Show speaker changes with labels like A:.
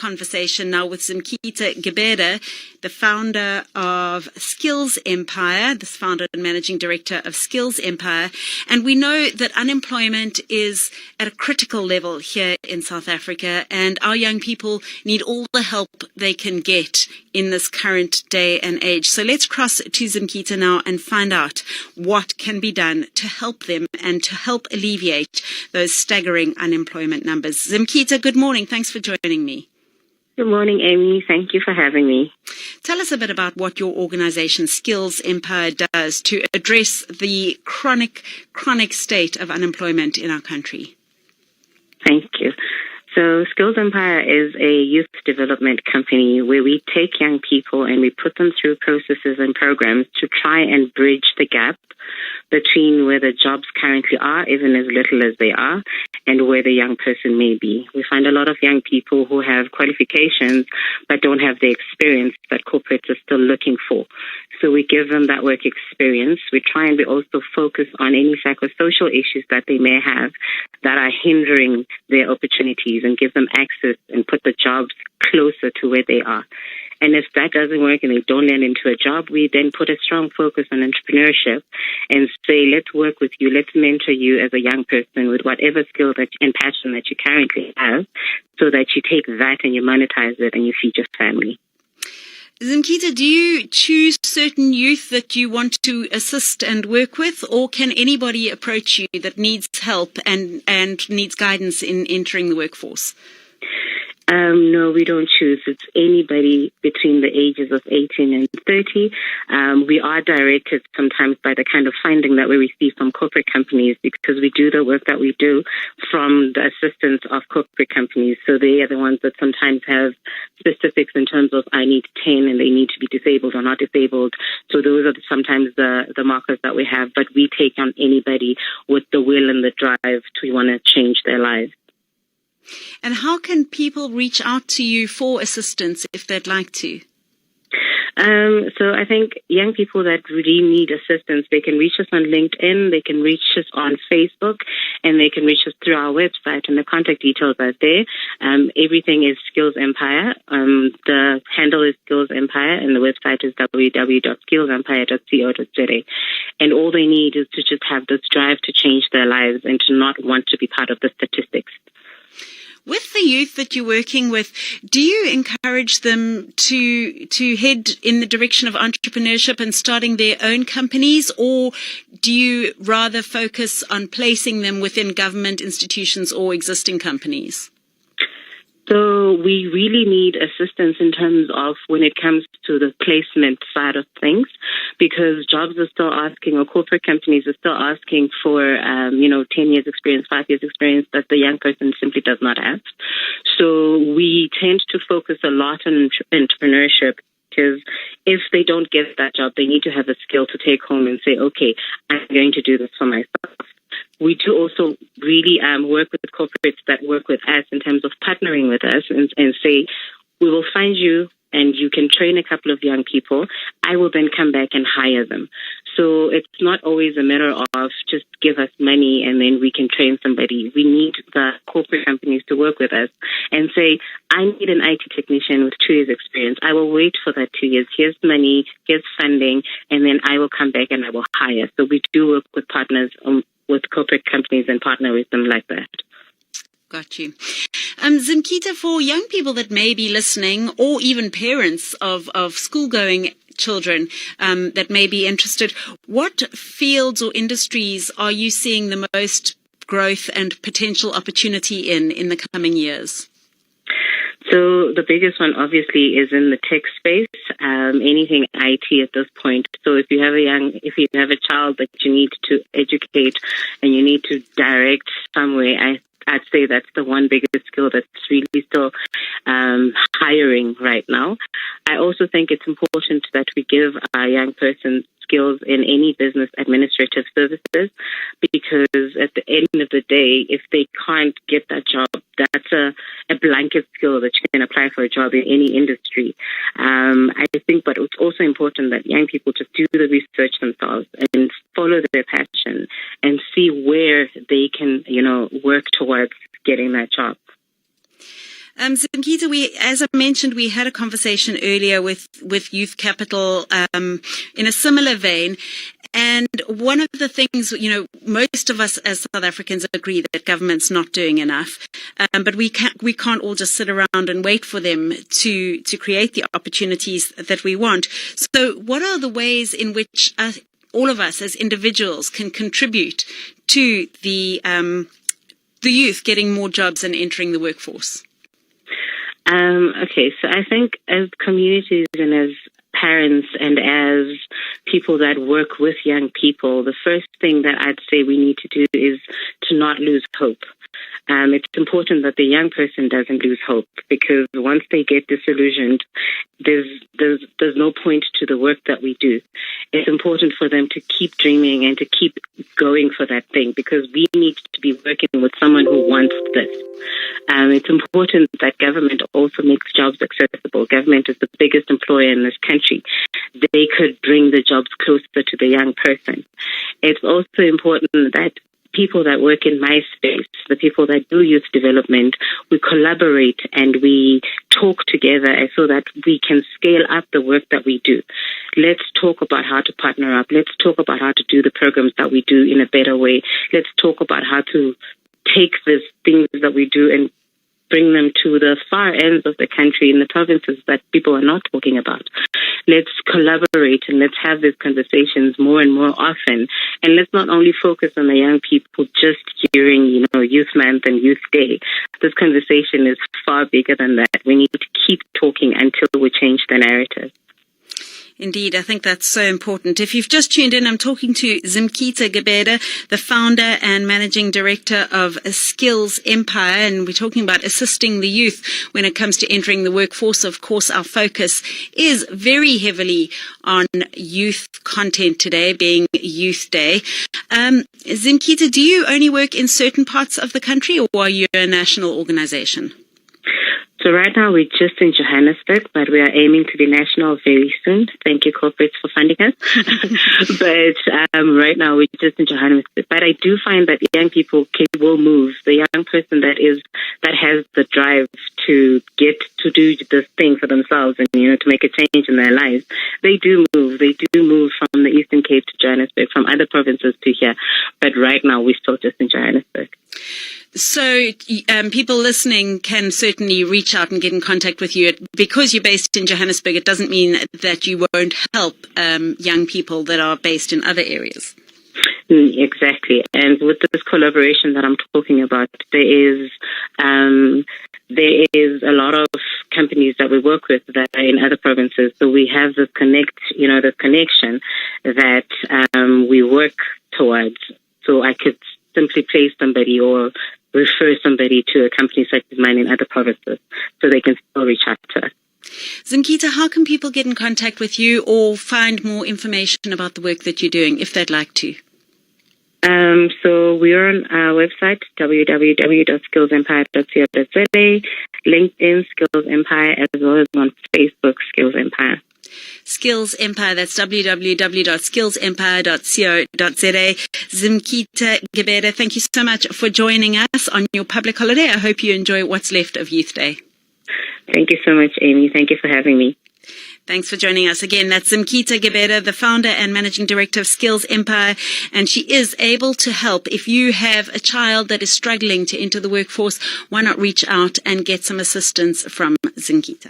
A: conversation now with Zimkhitha Gibede, the founder of Skills Empire, the founder and managing director of Skills Empire. And we know that unemployment is at a critical level here in South Africa, and our young people need all the help they can get in this current day and age. So let's cross to Zimkhitha now and find out what can be done to help them and to help alleviate those staggering unemployment numbers. Zimkhitha, good morning. Thanks for joining me.
B: Good morning, Amy. Thank you for having me.
A: Tell us a bit about what your organization, Skills Empire, does to address the chronic state of unemployment in our country.
B: Thank you. So Skills Empire is a youth development company where we take young people and we put them through processes and programs to try and bridge the gap between where the jobs currently are, even as little as they are, and where the young person may be. We find a lot of young people who have qualifications but don't have the experience that corporates are still looking for. So we give them that work experience. We try and we also focus on any psychosocial issues that they may have that are hindering their opportunities and give them access and put the jobs closer to where they are. And if that doesn't work and they don't land into a job, we then put a strong focus on entrepreneurship and say, let's work with you, let's mentor you as a young person with whatever skill and passion that you currently have so that you take that and you monetize it and you feed your family.
A: Zimkhitha, do you choose certain youth that you want to assist and work with, or can anybody approach you that needs help and needs guidance in entering the workforce?
B: No, we don't choose. It's anybody between the ages of 18 and 30. We are directed sometimes by the kind of funding that we receive from corporate companies because we do the work that we do from the assistance of corporate companies. So they are the ones that sometimes have specifics in terms of I need 10 and they need to be disabled or not disabled. So those are sometimes the markers that we have. But we take on anybody with the will and the drive to want to change their lives.
A: And how can people reach out to you for assistance if they'd like to?
B: So I think young people that really need assistance, they can reach us on LinkedIn, they can reach us on Facebook, and they can reach us through our website, and the contact details are there. Everything is Skills Empire. The handle is Skills Empire, and the website is www.skillsempire.co.za. And all they need is to just have this drive to change their lives and to not want to be part of the statistics.
A: With the youth that you're working with, do you encourage them to head in the direction of entrepreneurship and starting their own companies, or do you rather focus on placing them within government institutions or existing companies?
B: So we really need assistance in terms of when it comes to the placement side of things, because jobs are still asking, or corporate companies are still asking for, 10 years experience, 5 years experience that the young person simply does not have. So we tend to focus a lot on entrepreneurship, because if they don't get that job, they need to have a skill to take home and say, okay, I'm going to do this for myself. We do also really work with corporates that work with us in terms of partnering with us and say, we will find you and you can train a couple of young people. I will then come back and hire them. So it's not always a matter of just give us money and then we can train somebody. We need the corporate companies to work with us and say, I need an IT technician with 2 years experience. I will wait for that 2 years. Here's money, here's funding, and then I will come back and I will hire. So we do work with partners with corporate companies and partner with them like that.
A: Got you. Zimkhitha, for young people that may be listening, or even parents of school-going children that may be interested, what fields or industries are you seeing the most growth and potential opportunity in the coming years?
B: So the biggest one obviously is in the tech space, anything IT at this point. So if you have a child that you need to educate and you need to direct somewhere, I'd say that's the one biggest skill that's really still hiring right now. I also think it's important that we give our young person skills in any business administrative services, because at the end of the day, if they can't get that job, that's a blanket skill that you can apply for a job in any industry. I think, but it's also important that young people just do the research themselves and follow their passion and see where they can, work towards getting that job.
A: Zimkita, as I mentioned, we had a conversation earlier with Youth Capital in a similar vein. And one of the things, most of us as South Africans agree that government's not doing enough, but we can't all just sit around and wait for them to create the opportunities that we want. So what are the ways in which all of us as individuals can contribute to the youth getting more jobs and entering the workforce?
B: Okay, so I think as communities and as parents and as people that work with young people, the first thing that I'd say we need to do is to not lose hope. It's important that the young person doesn't lose hope, because once they get disillusioned, there's no point to the work that we do. It's important for them to keep dreaming and to keep going for that thing, because we need to be working with someone who wants this. It's important that government also makes jobs accessible. Government is the biggest employer in this country. They could bring the jobs closer to the young person. It's also important that people that work in my space, the people that do youth development, we collaborate and we talk together so that we can scale up the work that we do. Let's talk about how to partner up. Let's talk about how to do the programs that we do in a better way. Let's talk about how to take these things that we do and bring them to the far ends of the country in the provinces that people are not talking about. Let's collaborate and let's have these conversations more and more often. And let's not only focus on the young people just during, Youth Month and Youth Day. This conversation is far bigger than that. We need to keep talking until we change the narrative.
A: Indeed, I think that's so important. If you've just tuned in, I'm talking to Zimkita Gibeda, the founder and managing director of Skills Empire, and we're talking about assisting the youth when it comes to entering the workforce. Of course, our focus is very heavily on youth content today, being Youth Day. Zimkita, do you only work in certain parts of the country, or are you a national organization?
B: So right now we're just in Johannesburg, but we are aiming to be national very soon. Thank you, corporates, for funding us. But right now we're just in Johannesburg. But I do find that young people will move. The young person that has the drive to get to do this thing for themselves and to make a change in their lives, they do move. They do move from the Eastern Cape to Johannesburg, from other provinces to here. But right now we're still just in Johannesburg.
A: So people listening can certainly reach out and get in contact with you. Because you're based in Johannesburg, it doesn't mean that you won't help young people that are based in other areas.
B: Exactly. And with this collaboration that I'm talking about, there is a lot of companies that we work with that are in other provinces. So we have this connection that we work towards. So I could simply place somebody or refer somebody to a company such as mine in other provinces, so they can still reach out to us.
A: Zimkita, how can people get in contact with you or find more information about the work that you're doing, if they'd like to?
B: So we're on our website, www.skillsempire.co.za, LinkedIn, Skills Empire, as well as on Facebook, Skills Empire.
A: Skills Empire, that's www.skillsempire.co.za. Zimkita Gibeda, thank you so much for joining us on your public holiday. I hope you enjoy what's left of Youth Day.
B: Thank you so much, Amy. Thank you for having me.
A: Thanks for joining us again. That's Zimkita Gibeda, the founder and managing director of Skills Empire, and she is able to help. If you have a child that is struggling to enter the workforce, why not reach out and get some assistance from Zimkita?